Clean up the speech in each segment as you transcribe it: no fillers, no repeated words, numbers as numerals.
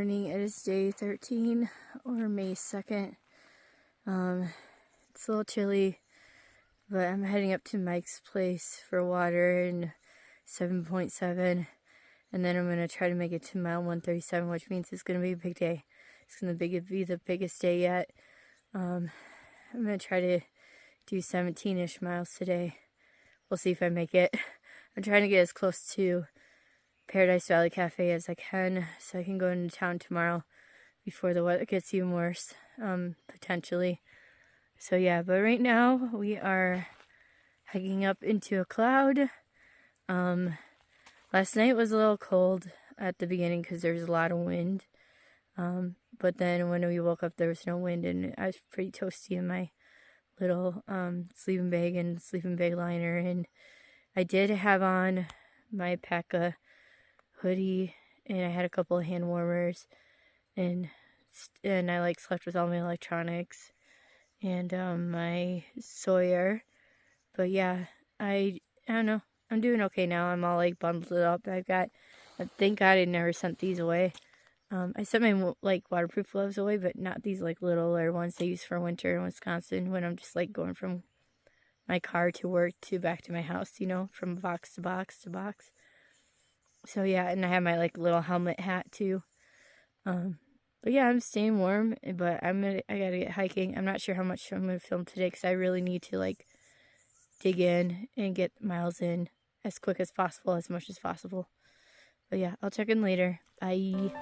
morning. It is day 13 or May 2nd. It's a little chilly, but I'm heading up to Mike's place for water in 7.7, and then I'm going to try to make it to mile 137, which means it's going to be a big day. It's going to be the biggest day yet. I'm going to try to do 17-ish miles today. We'll see if I make it. I'm trying to get as close to Paradise Valley Cafe as I can, so I can go into town tomorrow before the weather gets even worse, potentially. So yeah, but right now we are hiking up into a cloud. Last night was a little cold at the beginning because there was a lot of wind. But then when we woke up, there was no wind, and I was pretty toasty in my little sleeping bag and sleeping bag liner. And I did have on my Pekka hoodie, and I had a couple of hand warmers, and I like slept with all my electronics and my Sawyer. But yeah, I don't know. I'm doing okay now. I'm all like bundled up. Thank God I never sent these away. I sent my like waterproof gloves away, but not these like littler ones they use for winter in Wisconsin when I'm just like going from my car to work to back to my house, you know, from box to box to box. So yeah, and I have my like little helmet hat too. But yeah, I'm staying warm, but I gotta get hiking. I'm not sure how much I'm gonna film today because I really need to like dig in and get miles in as quick as possible, as much as possible. But yeah, I'll check in later. Bye.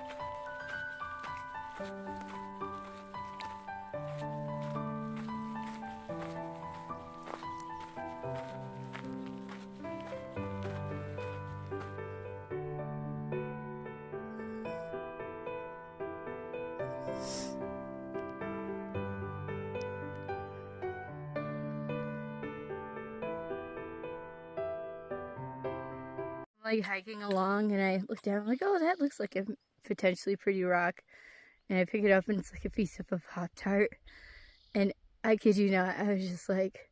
Like hiking along, and I look down, I'm like, oh, that looks like a potentially pretty rock, and I pick it up and it's like a piece of a Pop-Tart, and I kid you not, I was just like,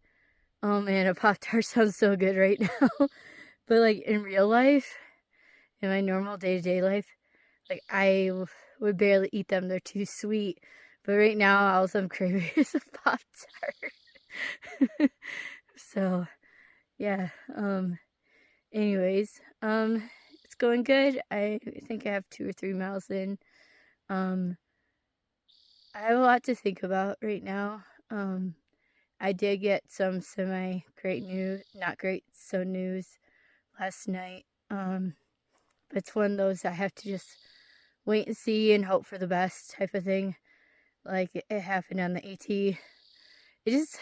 oh man, a Pop-Tart sounds so good right now. But like in real life, in my normal day-to-day life, like I would barely eat them, they're too sweet. But right now all I'm craving is a Pop-Tart. So yeah, anyways, it's going good. I think I have 2 or 3 miles in. I have a lot to think about right now. I did get some semi-great news, not great, so news last night. But it's one of those I have to just wait and see and hope for the best type of thing. Like it happened on the AT. It just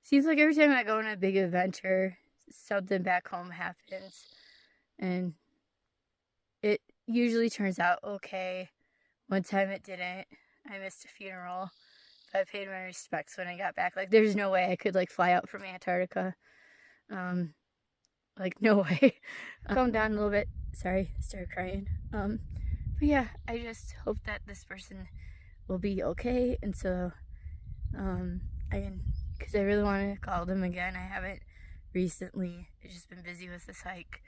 seems like every time I go on a big adventure, something back home happens, and it usually turns out okay. One time it didn't. I missed a funeral, but I paid my respects when I got back. Like there's no way I could like fly out from Antarctica. Like no way. Calm down a little bit. Sorry, I started crying. But yeah, I just hope that this person will be okay, and so because I really want to call them again. I haven't recently. I've just been busy with this hike,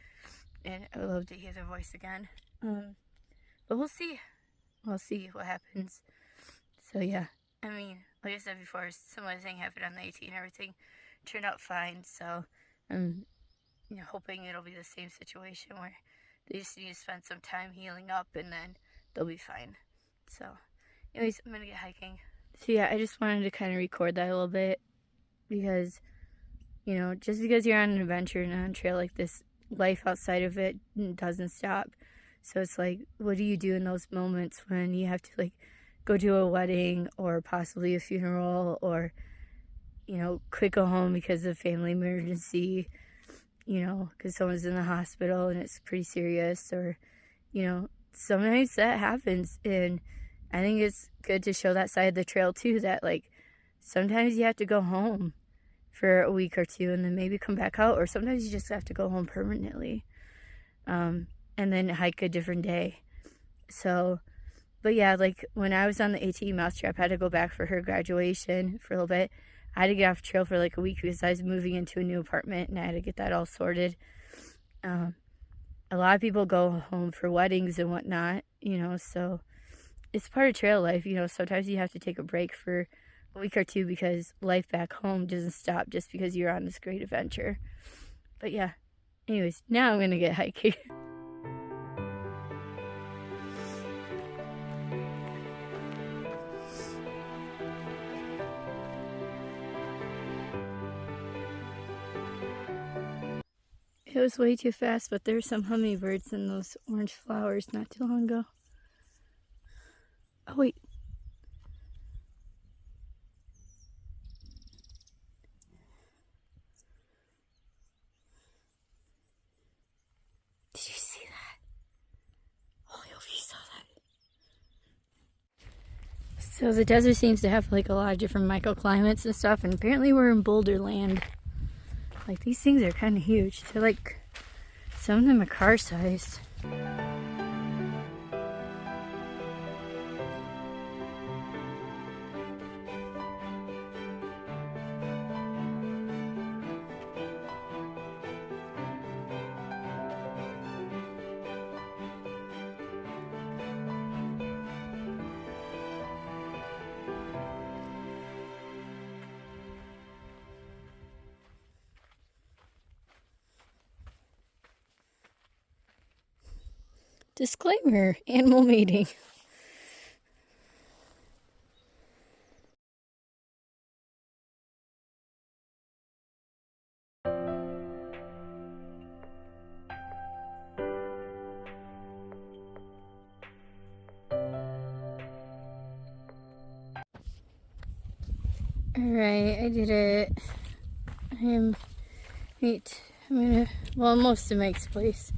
and I would love to hear their voice again. But we'll see. We'll see what happens. So yeah, I mean, like I said before, similar thing happened on the 18 and everything turned out fine. So I'm, hoping it'll be the same situation where they just need to spend some time healing up, and then they'll be fine. So anyways, I'm gonna get hiking. So yeah, I just wanted to kind of record that a little bit because, just because you're on an adventure and on a trail like this, life outside of it doesn't stop. So it's like, what do you do in those moments when you have to like go to a wedding or possibly a funeral, or, quick go home because of family emergency, because someone's in the hospital and it's pretty serious, or, sometimes that happens. And I think it's good to show that side of the trail too, that like sometimes you have to go home for a week or two and then maybe come back out, or sometimes you just have to go home permanently, and then hike a different day. So, but yeah, like when I was on the AT Mousetrap, I had to go back for her graduation for a little bit. I had to get off the trail for like a week because I was moving into a new apartment and I had to get that all sorted. A lot of people go home for weddings and whatnot, so it's part of trail life, you know. Sometimes you have to take a break for a week or two because life back home doesn't stop just because you're on this great adventure. But yeah, anyways, now I'm gonna get hiking. It was way too fast, but there's some hummingbirds in those orange flowers not too long ago. Oh wait. Did you see that? Oh, I hope you saw that. So the desert seems to have like a lot of different microclimates and stuff, and apparently we're in boulder land. Like, these things are kind of huge. They're like, some of them are car-sized. Disclaimer, animal mating. Alright, I did it. I'm gonna, well, most of Mike's place.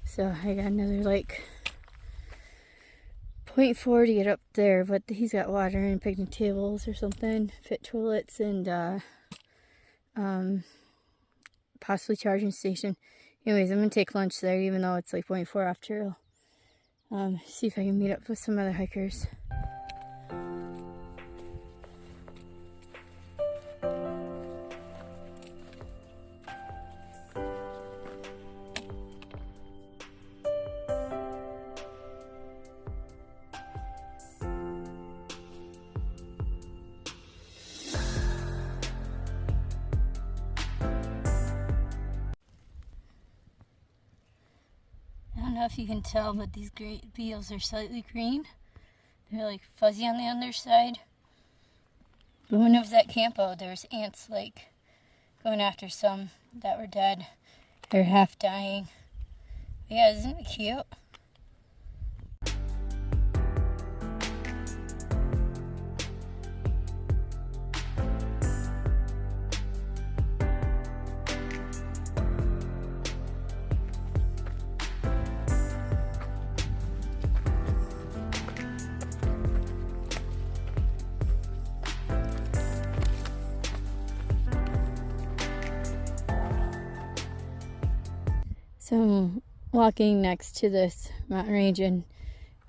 So I got another like 0.4 to get up there, but he's got water and picnic tables or something, fit toilets, and possibly charging station. Anyways, I'm gonna take lunch there, even though it's like 0.4 off trail. See if I can meet up with some other hikers. I don't know if you can tell, but these great beetles are slightly green. They're like fuzzy on the underside. But when I was at Campo, there was ants like going after some that were dead. They're half dying. But yeah, isn't it cute? So I'm walking next to this mountain range, and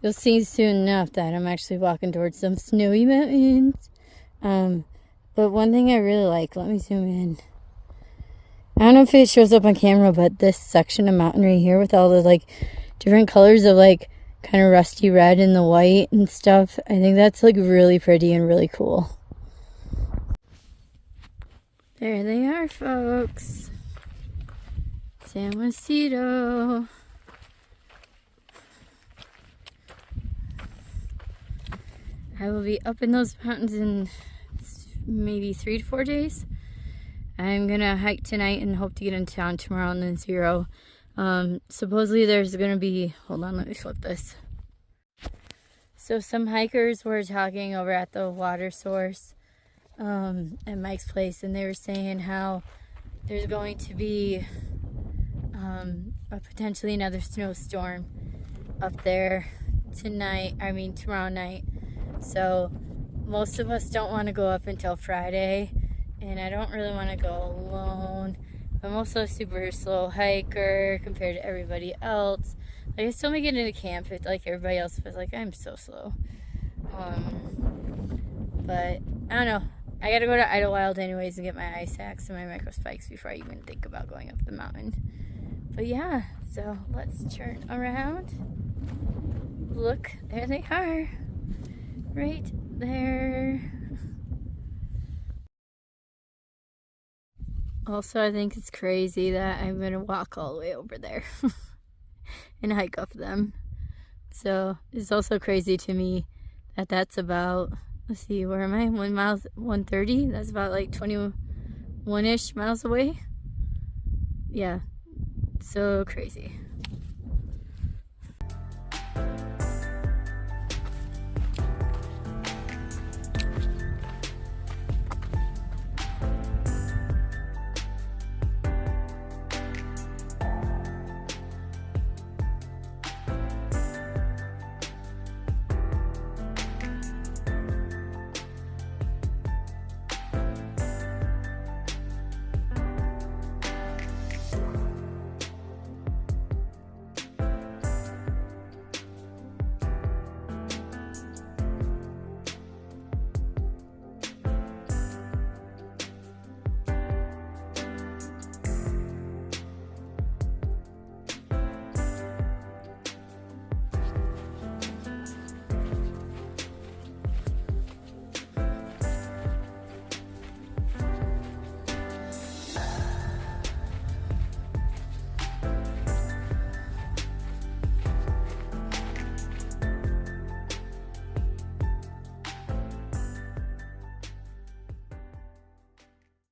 you'll see soon enough that I'm actually walking towards some snowy mountains. But one thing I really like, let me zoom in. I don't know if it shows up on camera, but this section of mountain right here with all the like different colors of like kind of rusty red and the white and stuff, I think that's like really pretty and really cool. There they are, folks. San Lucido. I will be up in those mountains in maybe 3 to 4 days. I'm gonna hike tonight and hope to get into town tomorrow and then 0. Supposedly there's gonna be, hold on, let me flip this. So some hikers were talking over at the water source at Mike's place, and they were saying how there's going to be potentially another snowstorm up there tomorrow night. So most of us don't want to go up until Friday, and I don't really want to go alone. I'm also a super slow hiker compared to everybody else. Like, I still make it into camp like everybody else, but like, I'm so slow. But I don't know. I gotta go to Idlewild anyways and get my ice axe and my micro spikes before I even think about going up the mountain. But yeah, so let's turn around. look, there they are. Right there. Also, I think it's crazy that I'm gonna walk all the way over there and hike up them. So it's also crazy to me that that's about, let's see, where am I? 130? That's about like 21-ish miles away. Yeah, so crazy.